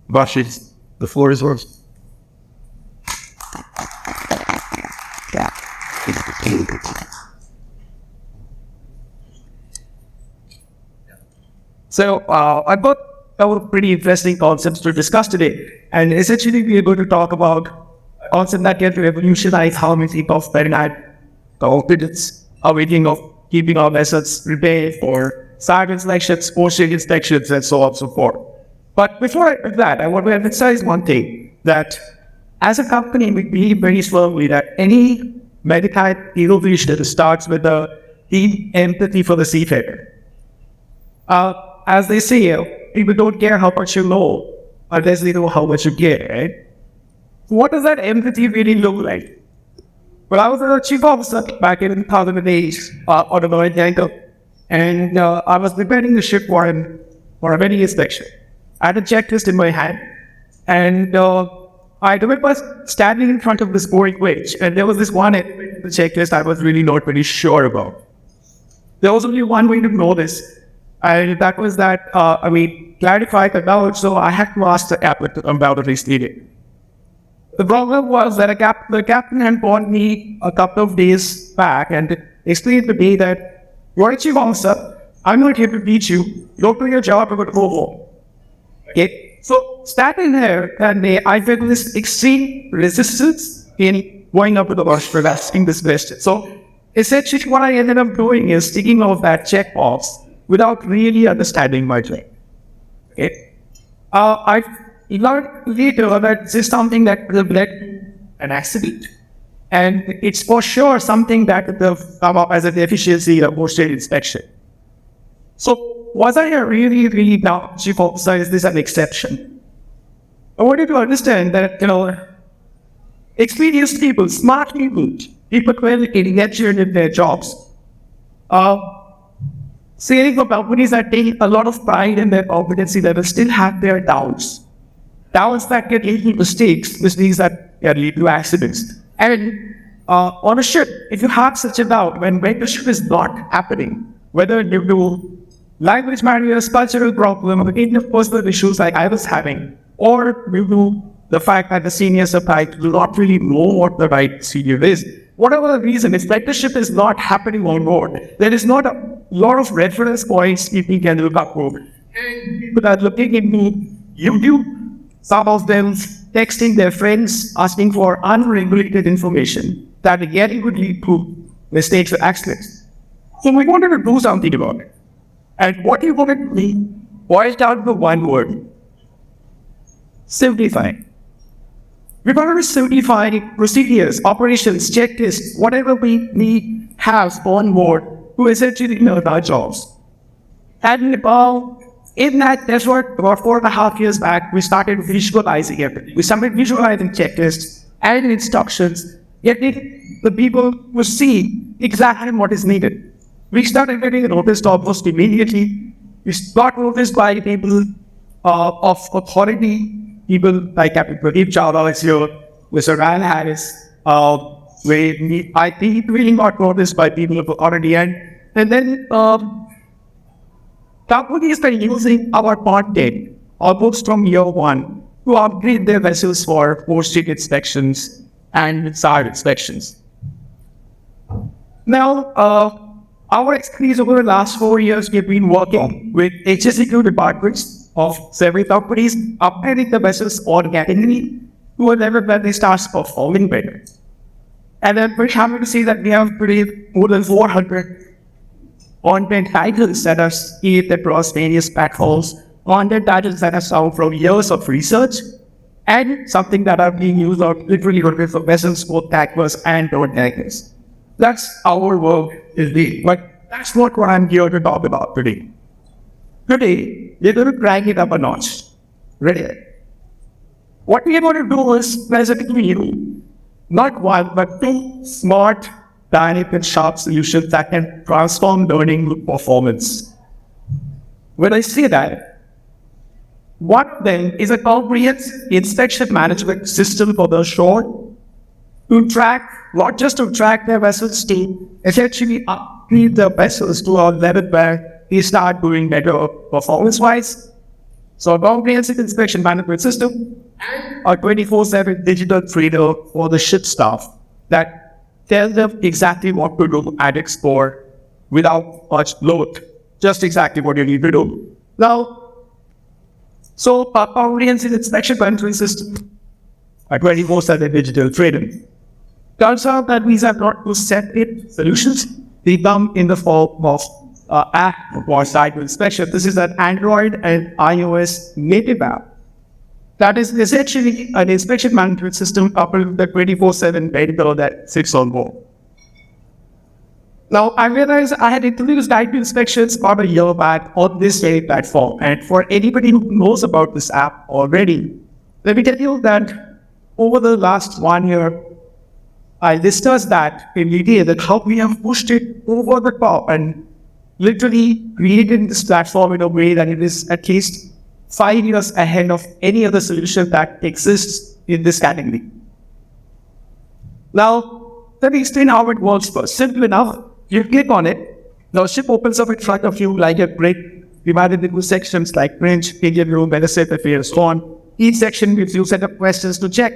Debashis, the floor is yours. So I've got a pretty interesting concepts to discuss today, and essentially we are going to talk about a concept that can revolutionize how we think of period confidence, how we think of keeping our vessels repaired for site inspections, post-ship inspections, and so on and so forth. But before I do that, I want to emphasize one thing, that as a company, we believe very firmly that any maritime innovation starts with a deep empathy for the seafarer. As they say, people don't care how much you know unless they know how much you care, right? What does that empathy really look like? Well, I was a chief officer back in 2008 on a marine tanker, and I was preparing the ship for a wedding inspection. I had a checklist in my hand, and I remember standing in front of this boring wage, and there was this one element of the checklist I was really not very sure about. There was only one way to know this, and that was that, clarify the doubt, so I had to ask the captain to come out of his meeting. The problem was that the captain had called me a couple of days back and explained to me that, "You're a chief officer, I'm not here to teach you, don't do your job, you're going to go home." Okay? So, standing there that day, I felt this extreme resistance in going up to the master and asking this question. So, essentially what I ended up doing is ticking off that checkbox without really understanding my job. Okay? I learned later that this is something that could have led to an accident. And it's for sure something that could have come up as a deficiency in a post-trade inspection. So, was I a really now chief officer? Is this an exception? I wanted to understand that, experienced people, smart people, people well educated in their jobs, saying for companies that take a lot of pride in their competency level still have their doubts. Doubts that can lead to mistakes, mistakes that can lead to accidents. And on a ship, if you have such a doubt, when the ship is not happening, whether due to language barriers, cultural problem, interpersonal issues like I was having, or due to the fact that the senior supply do not really know what the right procedure is, whatever the reason, if the ship is not happening on board, there is not a lot of reference points people can look up for. And people are looking into YouTube, some of them texting their friends, asking for unregulated information that again would lead to mistakes or accidents. So we wanted to do something about it. And what we wanted to do boils down to one word: simplify. We wanted to simplify procedures, operations, checklists, whatever we need have on board to essentially know our jobs. And in that effort, about 4.5 years back, we started visualizing everything. We started visualizing checklists and instructions, getting the people to see exactly what is needed. We started getting noticed almost immediately. We got noticed by people of authority, people like Captain Pradeep Chawla is here, Mr. Ryan Harris. I think we got noticed by people of authority, and then companies are using our content almost from year one to upgrade their vessels for post-ship inspections and site inspections. Now, our experience over the last 4 years, we've been working with HSEQ departments of several companies, upgrading the vessels organically to a level where they start performing better. And then we're happy to see that we have produced more than 400 content titles that are scaled across various platforms, content titles that are found from years of research, and something that are being used on literally hundreds of vessels, both tankers and non-tankers. That's our work today, but that's not what I'm here to talk about today. Today, we're going to crank it up a notch. Ready? What we're going to do is present to you not one, but two smart, dynamic, and sharp solutions that can transform learning to performance. When I say that, one of them is a comprehensive inspection management system for the shore to track, not just to track their vessels, to essentially upgrade the vessels to a level where they start doing better performance-wise. So a comprehensive inspection management system and a 24/7 digital trader for the ship staff that tells them exactly what to do at export without much load. Just exactly what you need to do. Now, so a comprehensive inspection management system, a 24/7 digital trader. Turns out that these are not two separate solutions. They come in the form of app for site inspection. This is an Android and iOS native app that is essentially an inspection management system coupled with the 24/7 vendor that sits on board. Now, I realized I had introduced guide to inspections about a year back on this very platform. And for anybody who knows about this app already, let me tell you that over the last 1 year, I discussed that in detail, that how we have pushed it over the top and literally created this platform in a way that it is at least 5 years ahead of any other solution that exists in this category. Now, let me explain how it works first. Simple enough. You click on it, the ship opens up in front of you like a grid divided into sections like French, Indian room, benefit affairs, so on. Each section gives you a set of questions to check.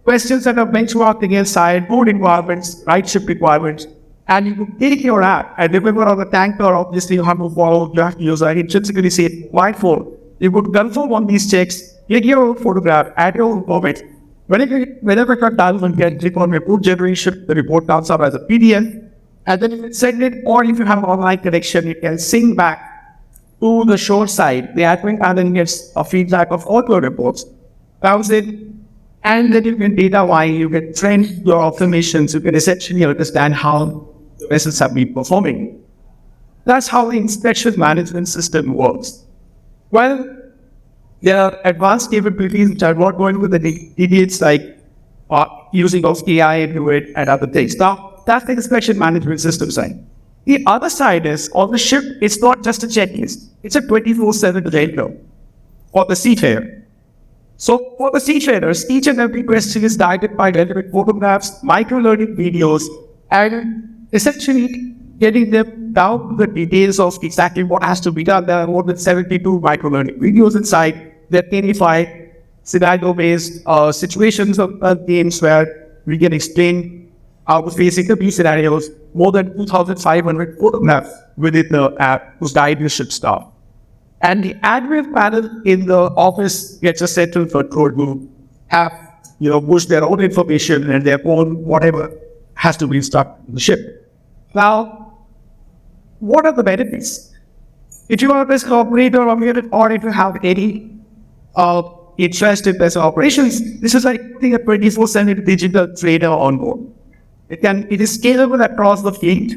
Questions that are benchmarked against side board requirements, right ship requirements, and you can take your app. And remember on the tanker, obviously you have to follow, you have to use an intrinsically say white for. You could confirm on these checks, get your own photograph, add your own comment. Whenever you're done, you can click on report generation, the report comes up as a PDF. And then you can send it, or if you have an online connection, you can sync back to the shore side. The admin and then gets a feedback of all your reports, comes in, and then you can data mine, you can train your observations, you can essentially understand how the vessels have been performing. That's how the inspection management system works. Well, there are advanced capabilities which are not going with the details like using of AI into it and other things. Now, that's the inspection management system side. The other side is, on the ship, it's not just a checklist. It's a 24/7 radar for the seafarer. So for the seafarers, each and every question is guided by relevant photographs, micro-learning videos, and essentially getting them down to the details of exactly what has to be done. There are more than 72 micro-learning videos inside that identify scenario-based situations of games where we can explain how to face interview scenarios, more than 2,500 photographs within the app to guide the ship staff. And the admin panel in the office gets a central control group, have, push their own information and their own whatever has to be stuck in the ship. Now, what are the benefits? If you are a vessel operator or if you have any interest in vessel operations, this is like putting a 24/7 digital trader on board. It is scalable across the fleet.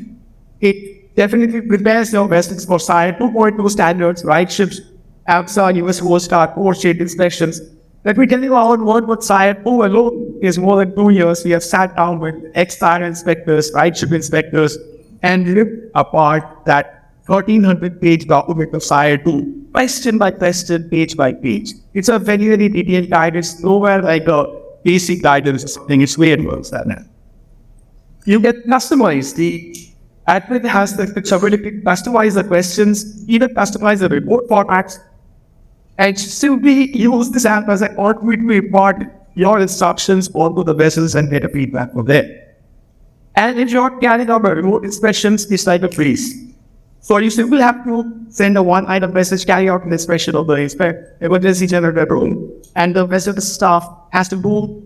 It definitely prepares your vessels for SIRE 2.2 standards, right ships, APSA, US Coast Guard, port state inspections. Let me tell you our word with SIRE 2 alone is more than 2 years. We have sat down with ex-SIRE inspectors, right ship inspectors, and ripped apart that 1,300-page document of SIRE 2, question by question, page by page. It's a very, very detailed guidance, nowhere like a basic guidance or something. It's way worse than that. You get customized. The admin has the ability to customize the questions, even customize the report formats, and simply use this app as an automated to impart your instructions onto the vessels and get a feedback from there. And if you're carrying out remote inspections, it's like a freeze. So you simply have to send a one-item message, carry out an inspection of the emergency generator room, and the vessel staff has to go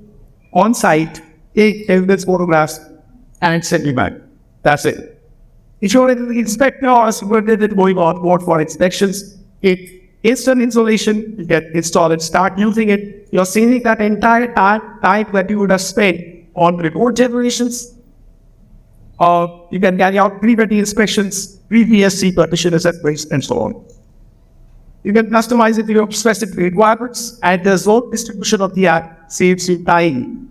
on site, take evidence photographs, and send you back. That's it. If you're an inspector or superintendent going on board for inspections, it's instant installation. You get installed and start using it. You're saving that entire time that you would have spent on report generations. You can carry out pre-ready inspections, pre-VSC partition assessments, and so on. You can customize it to your specific requirements, and the zone distribution of the app saves you time.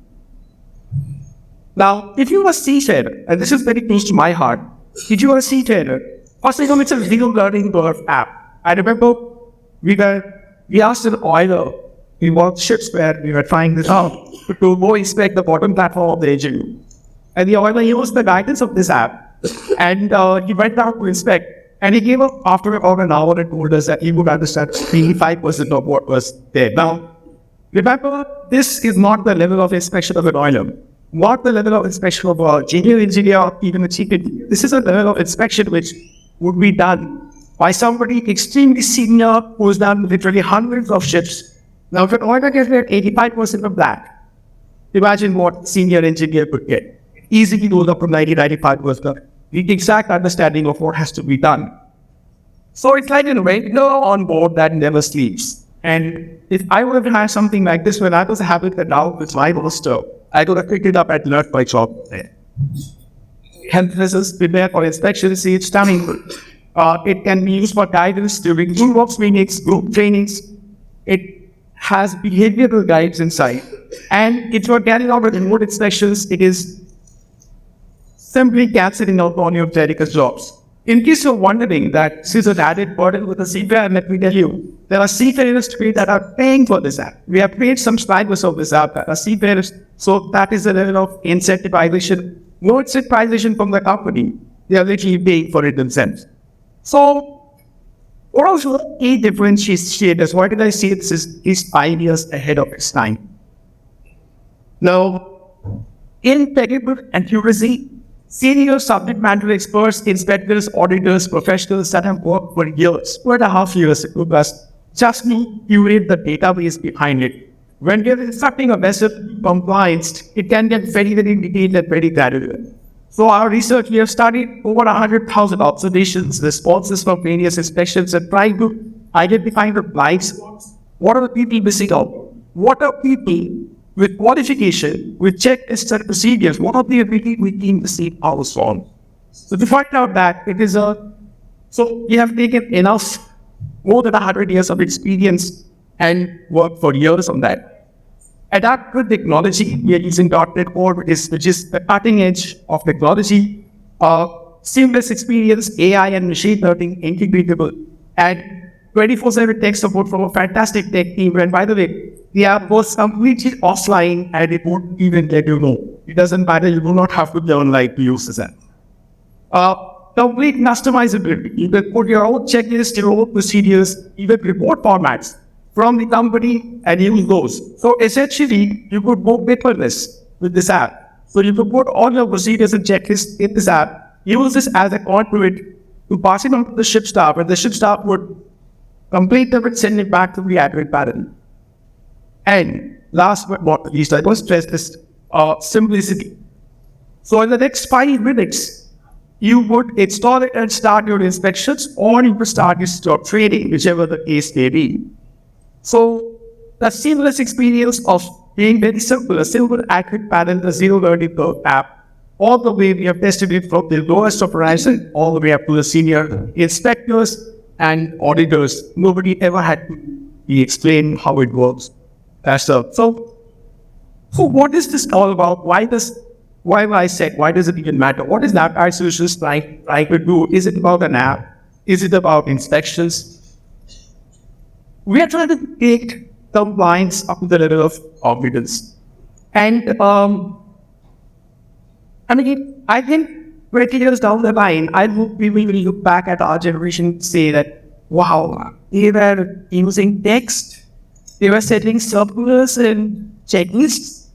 Now, if you're a seafarer, and this is very close to my heart, if you're a seafarer, first thing, it's a zero learning curve app. I remember we asked an oiler, we worked ships where we were trying this out, to go inspect the bottom platform of the engine. And the oiler used the guidance of this app, and he went out to inspect. And he gave up after about an hour and told us that he would understand 85% of what was there. Now, remember, this is not the level of inspection of an oiler, not the level of inspection of a junior engineer or even a chief engineer. This is a level of inspection which would be done by somebody extremely senior who's done literally hundreds of ships. Now, if an oiler gets 85% of that, imagine what senior engineer could get. Easily goes up from 90-95%. The exact understanding of what has to be done. So it's like a regular on board that never sleeps. And if I would have had something like this when I was having it out with my roster, I could have picked it up and learned my job there. Health visits, prepare for inspection, see it's stunning. It can be used for guidance during toolbox meetings, group trainings. It has behavioral guides inside. And if you're carrying out remote inspections, it is simply cancelling out on your clerical jobs. In case you're wondering that this is an added burden with a seafarer, let me tell you, there are seafarers today that are paying for this app. We have paid some subscribers of this app that are seafarers, so that is a level of incentivization. No incentivization from the company. They are literally paying for it themselves. So, what are the key differentiators? Why did I say this is 5 years ahead of its time? Now, impeccable accuracy. Senior subject matter experts, inspectors, auditors, professionals that have worked for years, 2.5 years with us, just curate the database behind it. When we are instructing a vessel compliance, it can get very, very detailed and very granular. So our research, we have studied over 100,000 observations, responses from various inspections, and trying to identify the blind spots. What are the people missing out? What are people with qualification, with checklists and procedures, what are the ability we need to see our on? So to find out that it is so we have taken enough, more than 100 years of experience and worked for years on that. Adapt with technology, we are using .NET Core, which is the cutting edge of technology, seamless experience, AI and machine learning integratable, and 24/7 tech support from a fantastic tech team. And by the way, the app was completely offline and it won't even let you know. It doesn't matter, you do not have to learn like to use this app. Complete customizability. You can put your own checklist, your own procedures, even report formats from the company and use those. So essentially, you could go paperless with this app. So you could put all your procedures and checklists in this app, use this as a conduit to pass it on to the ship staff, and the ship staff would complete them and send it back to the admin panel. And last but not least, I must stress this simplicity. So in the next 5 minutes, you would install it and start your inspections, or you would start your training, whichever the case may be. So the seamless experience of being very simple, a simple accurate panel, a zero learning curve app, all the way we have tested it from the lowest of horizon all the way up to the senior inspectors and auditors. Nobody ever had to be explained how it works. So what is this all about? Why does it even matter? What is Navguide Solutions trying to do? Is it about an app? Is it about inspections? We are trying to take compliance up to the level of competence. And I think 20 years down the line, I hope we will look back at our generation and say that, wow, they were using text, they were setting circulars and checklists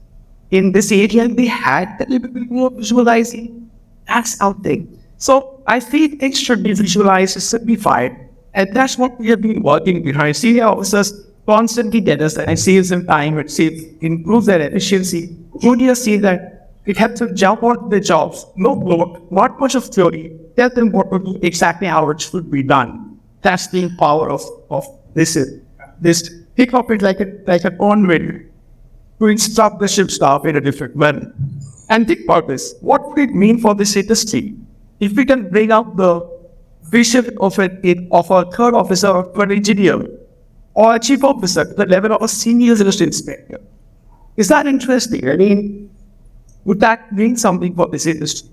in this area, and they had a little bit more visualizing. That's our thing. So I feel things should be visualized, simplified, and that's what we have been working behind. Senior officers constantly tell us that it saves them time, it improves their efficiency. Juniors see that it helps them jump on the jobs, no bloat, not much of theory. Tell them what to do, exactly how it should be done. That's the power of this. Think of it like a conduit to instruct the ship staff in a different manner. And think about this. What would it mean for this industry if we can bring out the vision of a third officer or an engineer or a chief officer to the level of a senior industry inspector? Is that interesting? I mean, would that mean something for this industry?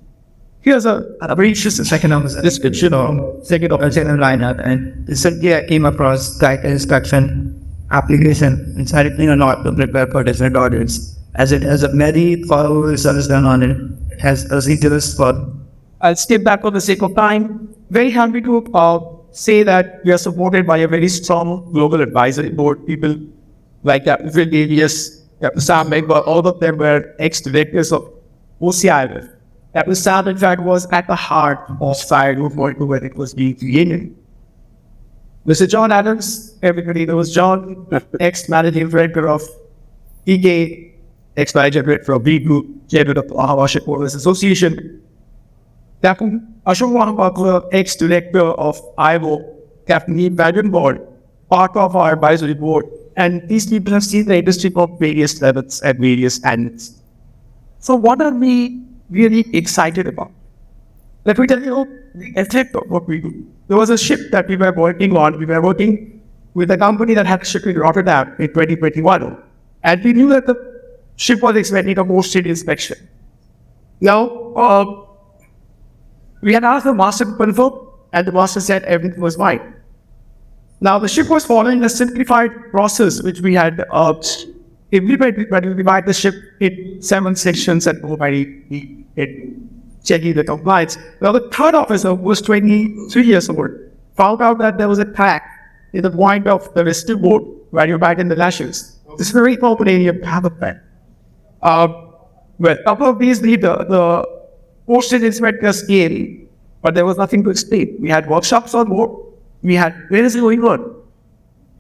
Here's a very interesting second description of general lineup, and recently I came across guide inspection application. It's helping a lot to prepare for different audits, as it has a very thorough research done on it. It has a detailed for. I'll skip back for the sake of time. very happy to say that we are supported by a very strong global advisory board. People like Captain Phil Davies, Captain Sam Megba, all of them were ex-directors of OCI. Captain Sam, in fact, was at the heart of Sire Movement when it was being created. Mr. John Adams, everybody knows John, ex-managing director of EK, ex-managing director of B Group, chairman of the Ahava Shipbuilders Association. Captain Ashok Mahapatra, ex-director of IVO, Captain Neil Board, part of our advisory board. And these people have seen the industry from various levels and various angles. So what are we really excited about? Let me tell you the effect of what we do. There was a ship that we were working on. We were working with a company that had a ship in Rotterdam in 2021. And we knew that the ship was expecting a post-trade inspection. Now, we had asked the master to confirm, and the master said everything was fine. Now, the ship was following a simplified process which we had implemented when we divided the ship in 7 sections and checking the compliance. Now, the third officer was 23 years old, found out that there was a crack in the point of the rescue board where you back in the lashes. This is a very common area to have a pen. Well, a couple of days later, the posted inspectors came, but there was nothing to explain. We had workshops on board. We had, where is it going on?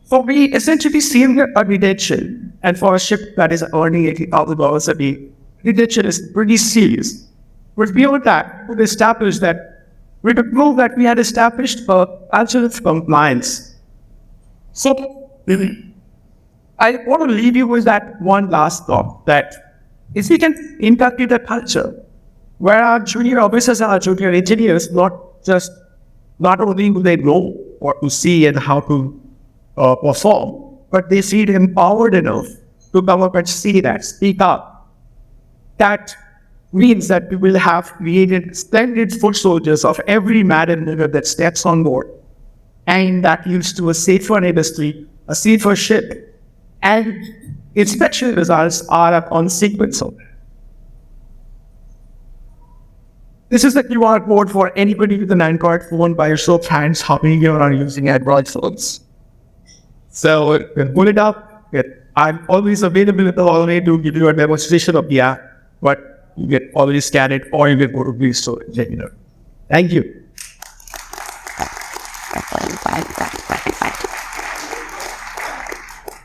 So we essentially saved a detention. And for a ship that is earning $80,000 a day, detention is pretty serious. But beyond that, we established that we could prove that we had established a culture of compliance. So I want to leave you with that one last thought, that if we can inculcate a culture where our junior officers and our junior engineers not only do they know what to see and how to perform, but they feel empowered enough to come up and see that, speak up. That means that we will have created splendid foot soldiers of every man and woman that steps on board. And that leads to a safer industry, a safer ship, and inspection results are a consequence of that. This is the QR code for anybody with an Android phone by a show of hands hopping here or using Android phones. So you can pull it up. I'm always available in the hallway to give you a demonstration of the app, but you can always scan it or you can go to Play Store and check it out. Thank you.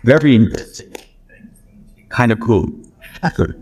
Very interesting. Kind of cool. Okay.